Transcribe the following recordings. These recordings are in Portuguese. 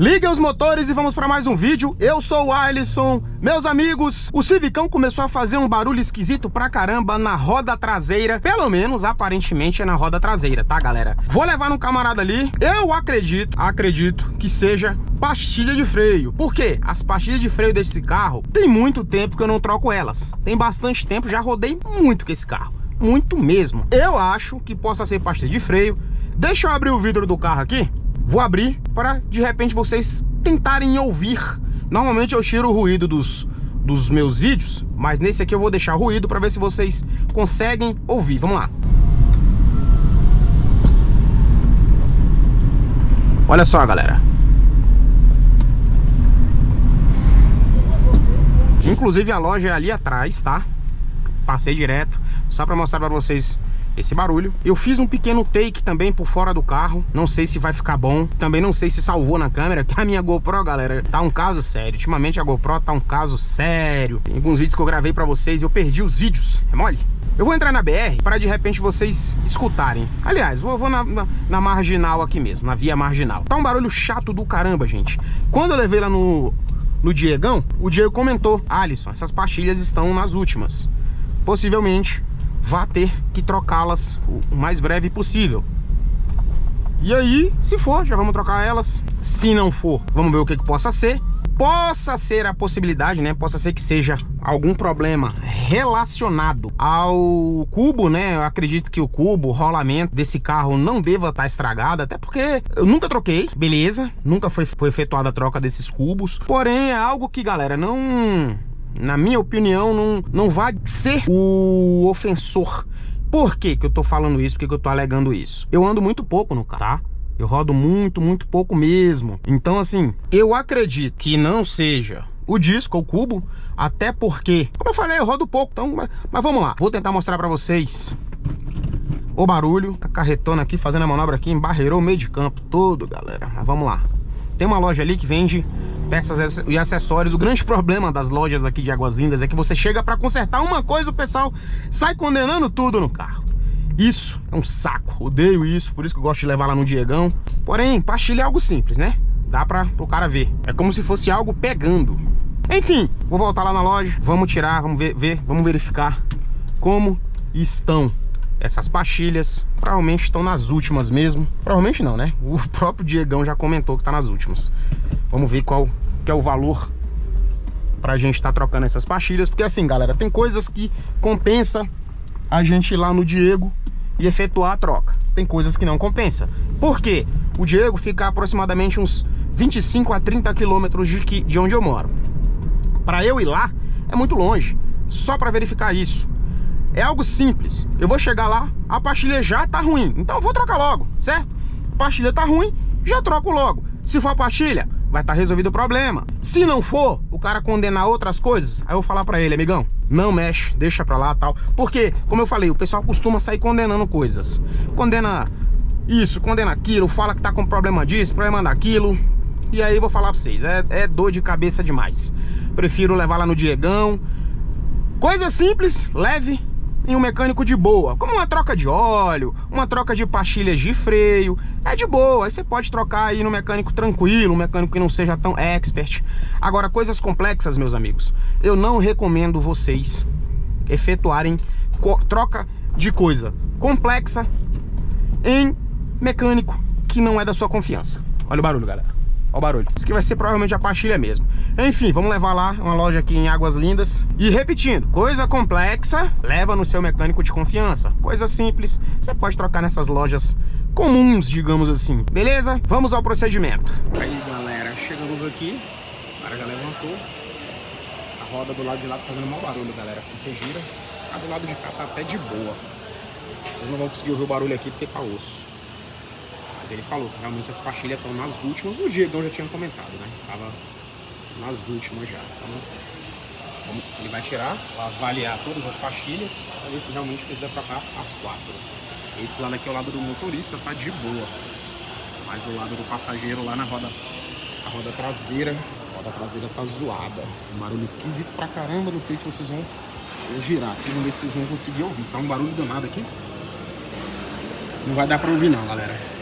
Liguem os motores e vamos para mais um vídeo. Eu sou o Alisson. Meus amigos, o Civicão começou a fazer um barulho esquisito pra caramba na roda traseira. Pelo menos, aparentemente, é na roda traseira, tá, galera? Vou levar no camarada ali. Eu acredito que seja pastilha de freio. Por quê? As pastilhas de freio desse carro, tem muito tempo que eu não troco elas. Tem bastante tempo, já rodei muito com esse carro. Muito mesmo. Eu acho que possa ser pastilha de freio. Deixa eu abrir o vidro do carro aqui. Vou abrir para, de repente, vocês tentarem ouvir. Normalmente eu tiro o ruído dos meus vídeos, mas nesse aqui eu vou deixar ruído para ver se vocês conseguem ouvir. Vamos lá. Olha só, galera. Inclusive a loja é ali atrás, tá? Passei direto, só para mostrar para vocês esse barulho. Eu fiz um pequeno take também por fora do carro. Não sei se vai ficar bom. Também não sei se salvou na câmera. Que a minha GoPro, galera, tá um caso sério. Ultimamente a GoPro tá um caso sério. Tem alguns vídeos que eu gravei pra vocês e eu perdi os vídeos. É mole? Eu vou entrar na BR para de repente vocês escutarem. Aliás, vou na marginal aqui mesmo, na via marginal. Tá um barulho chato do caramba, gente. Quando eu levei lá no Diegão, o Diego comentou: Alisson, essas pastilhas estão nas últimas. Possivelmente vá ter que trocá-las o mais breve possível. E aí, se for, já vamos trocar elas. Se não for, vamos ver o que possa ser. Possa ser a possibilidade, né? Possa ser que seja algum problema relacionado ao cubo, né? Eu acredito que o cubo, o rolamento desse carro não deva estar estragado, até porque eu nunca troquei, beleza? Nunca foi efetuada a troca desses cubos. Porém, é algo que, galera, não... Na minha opinião, não vai ser o ofensor. Por que eu tô falando isso? Por que eu tô alegando isso? Eu ando muito pouco no carro, tá? Eu rodo muito pouco mesmo. Então, assim, eu acredito que não seja o disco ou o cubo, até porque, como eu falei, eu rodo pouco. Então, mas vamos lá. Vou tentar mostrar pra vocês o barulho. A carretona aqui, fazendo a manobra aqui, embarreirou o meio de campo todo, galera. Mas vamos lá. Tem uma loja ali que vende peças e acessórios. O grande problema das lojas aqui de Águas Lindas é que você chega para consertar uma coisa, o pessoal sai condenando tudo no carro. Isso é um saco, odeio isso, por isso que eu gosto de levar lá no Diegão. Porém, pastilha é algo simples, né? Dá pro cara ver. É como se fosse algo pegando. Enfim, vou voltar lá na loja, vamos tirar, vamos ver, vamos verificar como estão essas pastilhas. Provavelmente estão nas últimas mesmo. Provavelmente não, né? O próprio Diegão já comentou que tá nas últimas. Vamos ver qual que é o valor pra gente estar trocando essas pastilhas. Porque assim, galera, tem coisas que compensa a gente ir lá no Diego e efetuar a troca. Tem coisas que não compensa. Por quê? O Diego fica aproximadamente uns 25 a 30 quilômetros de onde eu moro. Pra eu ir lá, é muito longe. Só pra verificar isso. É algo simples. Eu vou chegar lá, a pastilha já tá ruim. Então eu vou trocar logo, certo? A pastilha tá ruim, já troco logo. Se for a pastilha, vai estar resolvido o problema. Se não for, o cara condenar outras coisas, aí eu vou falar pra ele: amigão, não mexe, deixa pra lá, tal. Porque, como eu falei, o pessoal costuma sair condenando coisas. Condena isso, condena aquilo, fala que tá com problema disso, problema daquilo. E aí eu vou falar pra vocês, é dor de cabeça demais. Prefiro levar lá no Diegão. Coisa simples, leve em um mecânico de boa, como uma troca de óleo, uma troca de pastilhas de freio. É de boa, aí você pode trocar aí no mecânico tranquilo, um mecânico que não seja tão expert. Agora, coisas complexas, meus amigos, eu não recomendo vocês efetuarem troca de coisa complexa em mecânico que não é da sua confiança. Olha o barulho, galera. Olha o barulho. Isso aqui vai ser provavelmente a pastilha mesmo. Enfim, vamos levar lá, uma loja aqui em Águas Lindas. E repetindo, coisa complexa, leva no seu mecânico de confiança. Coisa simples, você pode trocar nessas lojas comuns, digamos assim. Beleza? Vamos ao procedimento. Aí, galera, chegamos aqui. O cara já levantou. A roda do lado de lá tá fazendo mau barulho, galera. Quando você gira, a do lado de cá tá até de boa. Vocês não vão conseguir ouvir o barulho aqui porque tá osso. Mas ele falou que realmente as pastilhas estão nas últimas. O Diegão já tinha comentado, né? Tava nas últimas já. Então, ele vai tirar, vai avaliar todas as pastilhas para ver se realmente precisa trocar as 4. Esse lado aqui é o lado do motorista, tá de boa. Mas o lado do passageiro lá na roda, a roda traseira tá zoada. Um barulho esquisito pra caramba. Não sei se vocês vão girar aqui, vamos ver se vocês vão conseguir ouvir. Tá um barulho danado aqui. Não vai dar pra ouvir não, galera.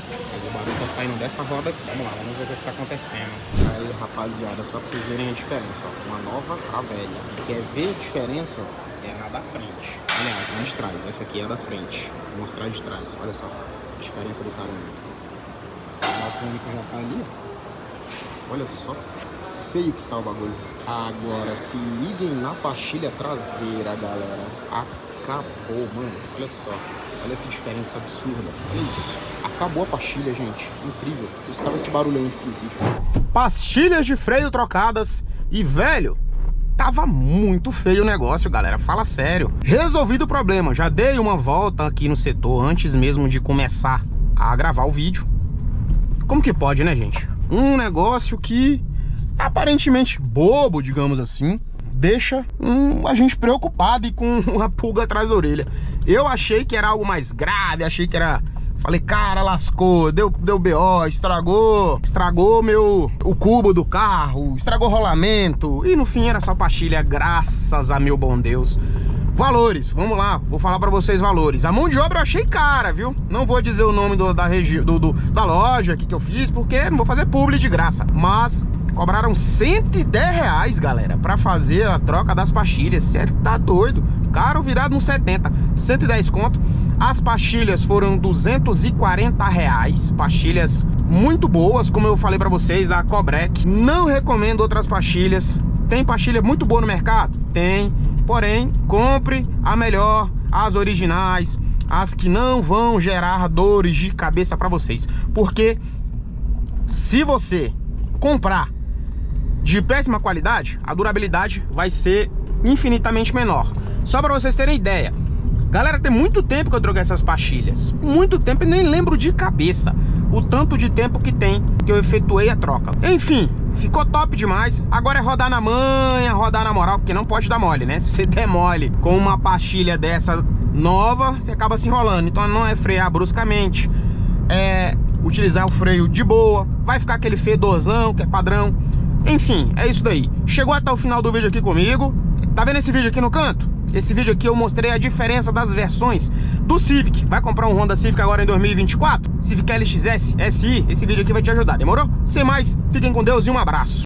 Mas o barulho tá saindo dessa roda aqui. Vamos lá, vamos ver o que tá acontecendo. Aí, rapaziada, só pra vocês verem a diferença, ó. Uma nova pra velha. Quer ver a diferença? É na da frente. Aliás, não de trás. Essa aqui é a da frente. Vou mostrar de trás. Olha só a diferença do caramba. O único já tá ali, ó. Olha só. Feio que tá o bagulho. Agora, se liguem na pastilha traseira, galera. Acabou, mano. Olha só. Olha que diferença absurda. Olha isso. Acabou a pastilha, gente. Incrível. Estava esse barulhão esquisito. Pastilhas de freio trocadas. E, velho, tava muito feio o negócio, galera. Fala sério. Resolvido o problema. Já dei uma volta aqui no setor antes mesmo de começar a gravar o vídeo. Como que pode, né, gente? Um negócio que aparentemente bobo, digamos assim, deixa a gente preocupado e com uma pulga atrás da orelha. Eu achei que era algo mais grave, achei que era... Falei, cara, lascou, deu BO, estragou o cubo do carro, estragou o rolamento. E no fim era só pastilha, graças a meu bom Deus. Valores, vamos lá, vou falar pra vocês valores. A mão de obra eu achei cara, viu? Não vou dizer o nome da loja aqui que eu fiz, porque não vou fazer publi de graça. Mas cobraram R$110, galera, pra fazer a troca das pastilhas. Você tá doido? Caro virado nos 70, 110 conto. As pastilhas foram R$240, pastilhas muito boas, como eu falei pra vocês, da Cobrec. Não recomendo outras pastilhas. Tem pastilha muito boa no mercado? Tem. Porém, compre a melhor, as originais, as que não vão gerar dores de cabeça para vocês. Porque se você comprar de péssima qualidade, a durabilidade vai ser infinitamente menor. Só para vocês terem ideia, galera, tem muito tempo que eu troquei essas pastilhas. Muito tempo, e nem lembro de cabeça o tanto de tempo que tem que eu efetuei a troca. Enfim, ficou top demais. Agora é rodar na manha, rodar na moral, porque não pode dar mole, né? Se você der mole com uma pastilha dessa nova, você acaba se enrolando. Então não é frear bruscamente, é utilizar o freio de boa. Vai ficar aquele fedorzão que é padrão. Enfim, é isso daí. Chegou até o final do vídeo aqui comigo. Tá vendo esse vídeo aqui no canto? Esse vídeo aqui eu mostrei a diferença das versões do Civic. Vai comprar um Honda Civic agora em 2024? Civic LXS, SI, esse vídeo aqui vai te ajudar, demorou? Sem mais, fiquem com Deus e um abraço.